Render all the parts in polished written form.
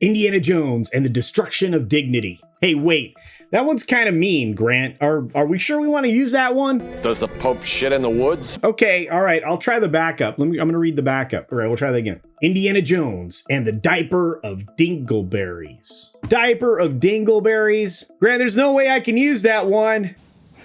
Indiana Jones and the Destruction of Dignity. Hey, wait, that one's kind of mean, Grant. Are we sure we want to use that one? Does the Pope shit in the woods? Okay, all right, I'll try the backup. I'm going to read the backup. All right, we'll try that again. Indiana Jones and the Diaper of Dingleberries. Diaper of Dingleberries? Grant, there's no way I can use that one.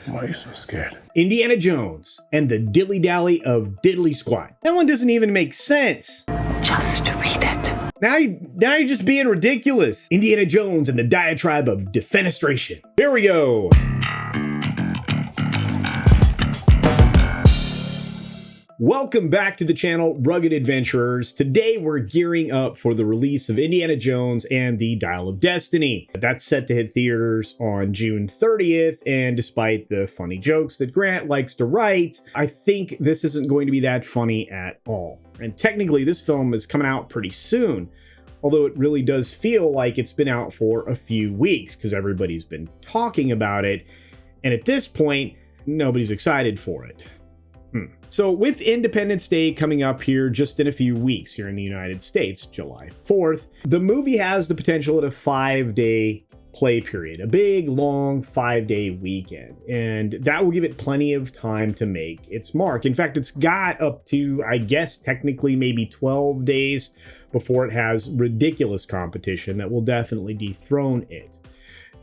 Why are you so scared? Indiana Jones and the Dilly Dally of Diddly Squat. That one doesn't even make sense. Just read it. Now you're just being ridiculous. Indiana Jones and the Diatribe of Defenestration. There we go. Welcome back to the channel, Rugged Adventurers. Today we're gearing up for the release of Indiana Jones and the Dial of Destiny. That's set to hit theaters on June 30th, and despite the funny jokes that Grant likes to write, I think this isn't going to be that funny at all. And technically this film is coming out pretty soon, although it really does feel like it's been out for a few weeks because everybody's been talking about it, and at this point, nobody's excited for it. So with Independence Day coming up here just in a few weeks here in the United States, July 4th, the movie has the potential at a 5-day play period, a big, long 5-day weekend. And that will give it plenty of time to make its mark. In fact, it's got up to, I guess, technically maybe 12 days before it has ridiculous competition that will definitely dethrone it.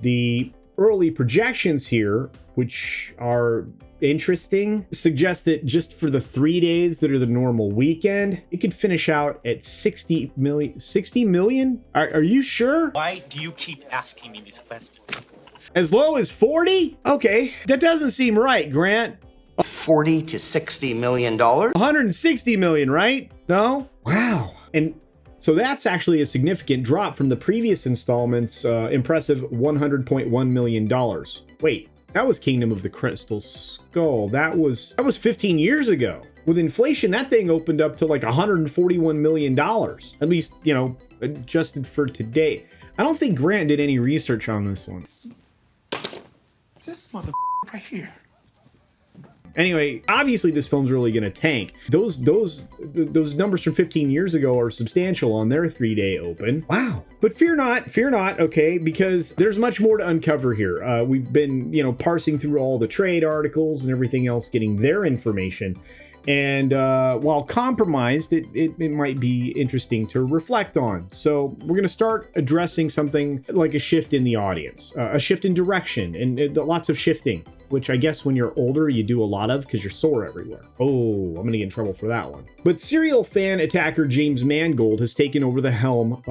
The early projections here, which are interesting, suggest that just for the 3 days that are the normal weekend, it could finish out at 60 million. 60 million? Are you sure? Why do you keep asking me these questions? As low as 40? Okay, that doesn't seem right, Grant. 40 to 60 million dollars. 160 million, right? No? Wow. And so that's actually a significant drop from the previous installment's impressive $100.1 million. Wait, that was Kingdom of the Crystal Skull. That was 15 years ago. With inflation, that thing opened up to like $141 million. At least, you know, adjusted for today. I don't think Grant did any research on this one. This mother right here. Anyway, obviously this film's really going to tank. Those numbers from 15 years ago are substantial on their 3-day open. Wow. But fear not, okay, because there's much more to uncover here. We've been, parsing through all the trade articles and everything else, getting their information. And while compromised, it might be interesting to reflect on. So we're going to start addressing something like a shift in the audience, a shift in direction, and lots of shifting, which I guess when you're older, you do a lot of because you're sore everywhere. Oh, I'm going to get in trouble for that one. But serial fan attacker James Mangold has taken over the helm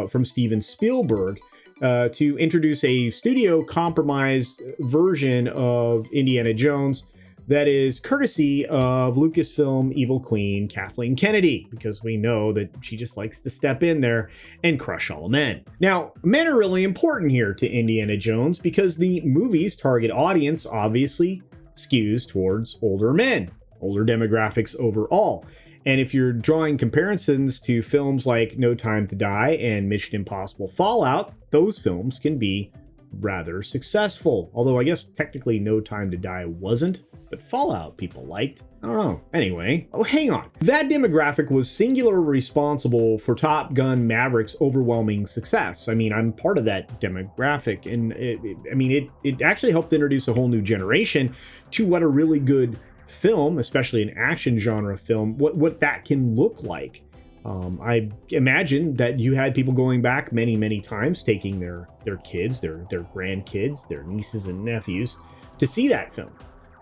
from Steven Spielberg to introduce a studio compromised version of Indiana Jones that is courtesy of Lucasfilm evil queen Kathleen Kennedy, because we know that she just likes to step in there and crush all men. Now, men are really important here to Indiana Jones because the movie's target audience obviously skews towards older men, older demographics overall. And if you're drawing comparisons to films like No Time to Die and Mission Impossible Fallout, those films can be rather successful. Although I guess technically No Time to Die wasn't, but Fallout people liked. I don't know. Anyway, hang on. That demographic was singularly responsible for Top Gun Maverick's overwhelming success. I mean, I'm part of that demographic, and it actually helped introduce a whole new generation to what a really good film, especially an action genre film, what that can look like. I imagine that you had people going back many times, taking their kids, their grandkids, their nieces and nephews to see that film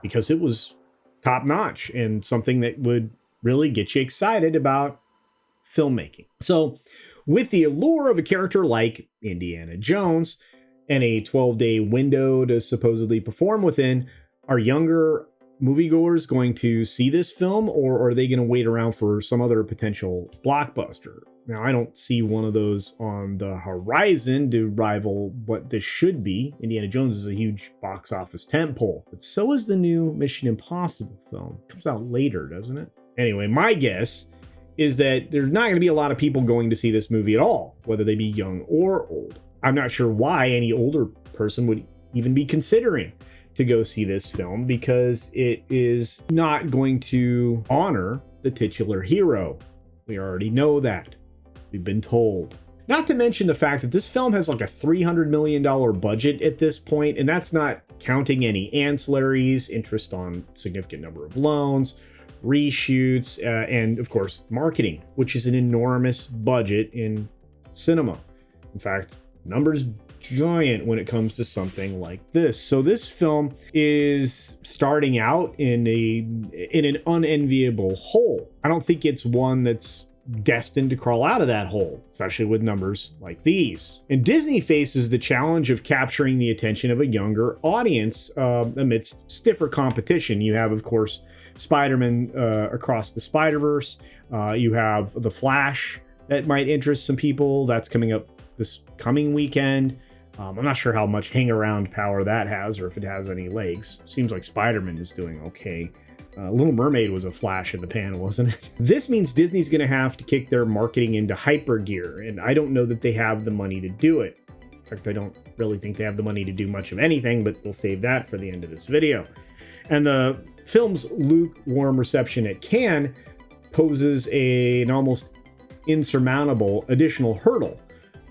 because it was top notch and something that would really get you excited about filmmaking. So with the allure of a character like Indiana Jones and a 12-day window to supposedly perform within, are younger moviegoers going to see this film, or are they going to wait around for some other potential blockbuster? Now, I don't see one of those on the horizon to rival what this should be. Indiana Jones is a huge box office tentpole, but so is the new Mission Impossible film. It comes out later, doesn't it? Anyway, my guess is that there's not going to be a lot of people going to see this movie at all, whether they be young or old. I'm not sure why any older person would even be considering to go see this film, because it is not going to honor the titular hero. We already know that. We've been told. Not to mention the fact that this film has like a $300 million budget at this point, and that's not counting any ancillaries, interest on significant number of loans, reshoots, and of course, marketing, which is an enormous budget in cinema. In fact, numbers giant when it comes to something like this. So this film is starting out in an unenviable hole. I don't think it's one that's destined to crawl out of that hole, especially with numbers like these. And Disney faces the challenge of capturing the attention of a younger audience amidst stiffer competition. You have, of course, Spider-Man Across the Spider-Verse. You have The Flash that might interest some people. That's coming up this coming weekend. I'm not sure how much hang-around power that has, or if it has any legs. Seems like Spider-Man is doing okay. Little Mermaid was a flash in the pan, wasn't it? This means Disney's going to have to kick their marketing into hyper gear, and I don't know that they have the money to do it. In fact, I don't really think they have the money to do much of anything, but we'll save that for the end of this video. And the film's lukewarm reception at Cannes poses an almost insurmountable additional hurdle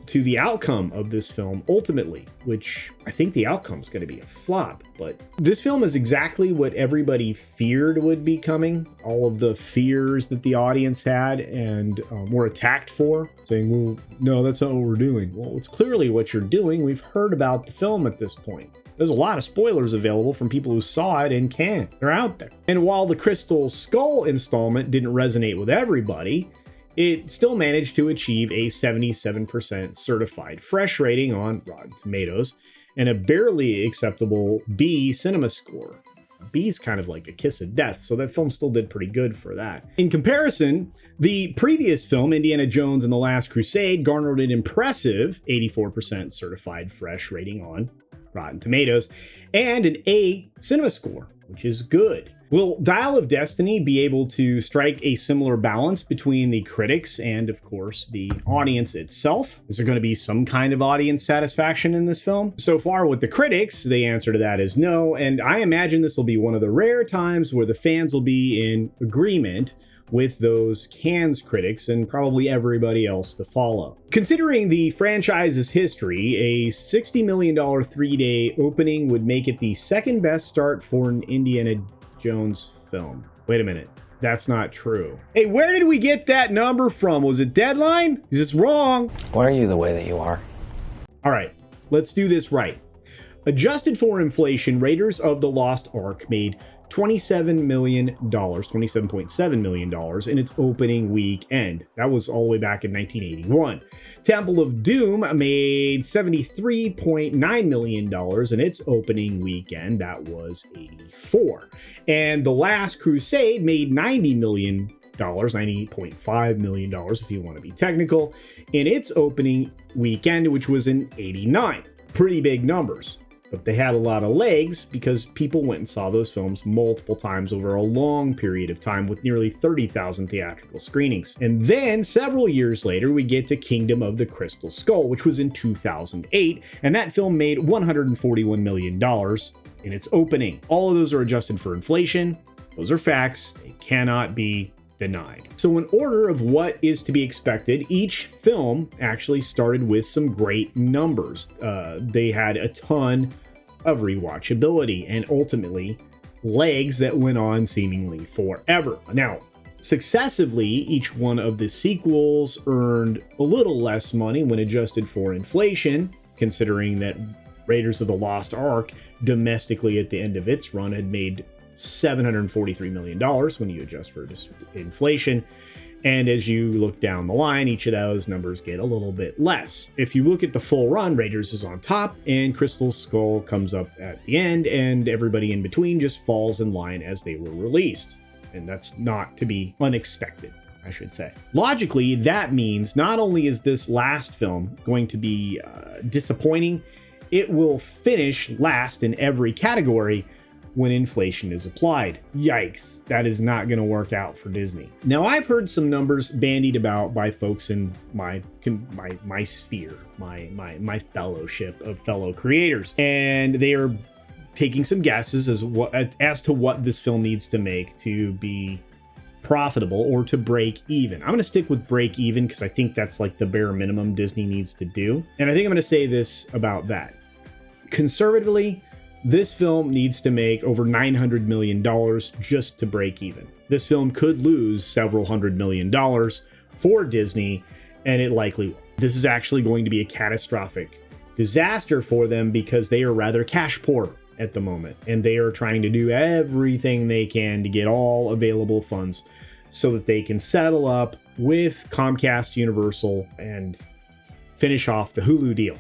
to the outcome of this film ultimately, which I think the outcome's going to be a flop. But this film is exactly what everybody feared would be coming. All of the fears that the audience had and were attacked for, saying, well, no, that's not what we're doing. Well, it's clearly what you're doing. We've heard about the film at this point. There's a lot of spoilers available from people who saw it and Cannes. They're out there. And while the Crystal Skull installment didn't resonate with everybody, it still managed to achieve a 77% certified fresh rating on Rotten Tomatoes and a barely acceptable B cinema score. B is kind of like a kiss of death, so that film still did pretty good for that. In comparison, the previous film, Indiana Jones and the Last Crusade, garnered an impressive 84% certified fresh rating on Rotten Tomatoes and an A cinema score, which is good. Will Dial of Destiny be able to strike a similar balance between the critics and, of course, the audience itself? Is there going to be some kind of audience satisfaction in this film? So far with the critics, the answer to that is no, and I imagine this will be one of the rare times where the fans will be in agreement with those Cannes critics and probably everybody else to follow. Considering the franchise's history, a $60 million 3-day opening would make it the second best start for an Indiana Jones film. Wait a minute. That's not true. Hey, where did we get that number from? Was it Deadline? Is this wrong? Why are you the way that you are? All right, let's do this right. Adjusted for inflation, Raiders of the Lost Ark made $27 million, $27.7 million in its opening weekend. That was all the way back in 1981. Temple of Doom made $73.9 million in its opening weekend. That was 84. And The Last Crusade made $90 million, $90.5 million if you want to be technical, in its opening weekend, which was in 89. Pretty big numbers. But they had a lot of legs because people went and saw those films multiple times over a long period of time with nearly 30,000 theatrical screenings. And then several years later, we get to Kingdom of the Crystal Skull, which was in 2008. And that film made $141 million in its opening. All of those are adjusted for inflation. Those are facts. They cannot be denied. So in order of what is to be expected, each film actually started with some great numbers. They had a ton of rewatchability and ultimately legs that went on seemingly forever. Now, successively, each one of the sequels earned a little less money when adjusted for inflation, considering that Raiders of the Lost Ark domestically at the end of its run had made $743 million when you adjust for inflation. And as you look down the line, each of those numbers get a little bit less. If you look at the full run, Raiders is on top and Crystal Skull comes up at the end, and everybody in between just falls in line as they were released. And that's not to be unexpected, I should say. Logically, that means not only is this last film going to be disappointing, it will finish last in every category when inflation is applied. Yikes, that is not going to work out for Disney. Now, I've heard some numbers bandied about by folks in my sphere, my fellowship of fellow creators, and they are taking some guesses as to what this film needs to make to be profitable or to break even. I'm going to stick with break even because I think that's like the bare minimum Disney needs to do. And I think I'm going to say this about that. Conservatively, this film needs to make over $900 million just to break even. This film could lose several $100 million for Disney, and it likely will. This is actually going to be a catastrophic disaster for them because they are rather cash poor at the moment, and they are trying to do everything they can to get all available funds so that they can settle up with Comcast Universal and finish off the Hulu deal,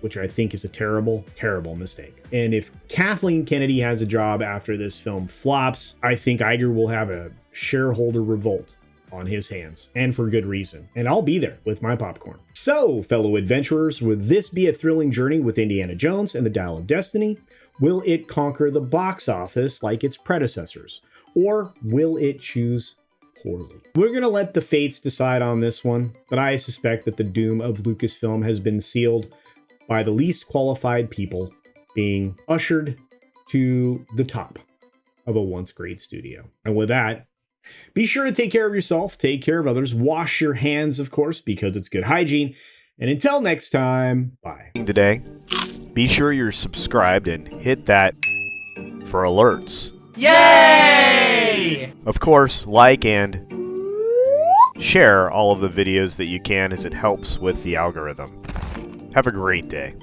which I think is a terrible, terrible mistake. And if Kathleen Kennedy has a job after this film flops, I think Iger will have a shareholder revolt on his hands, and for good reason. And I'll be there with my popcorn. So, fellow adventurers, would this be a thrilling journey with Indiana Jones and the Dial of Destiny? Will it conquer the box office like its predecessors? Or will it choose poorly? We're going to let the fates decide on this one, but I suspect that the doom of Lucasfilm has been sealed by the least qualified people being ushered to the top of a once great studio. And with that, be sure to take care of yourself, take care of others, wash your hands, of course, because it's good hygiene. And until next time, bye. Today, be sure you're subscribed and hit that for alerts. Yay! Of course, like and share all of the videos that you can as it helps with the algorithm. Have a great day.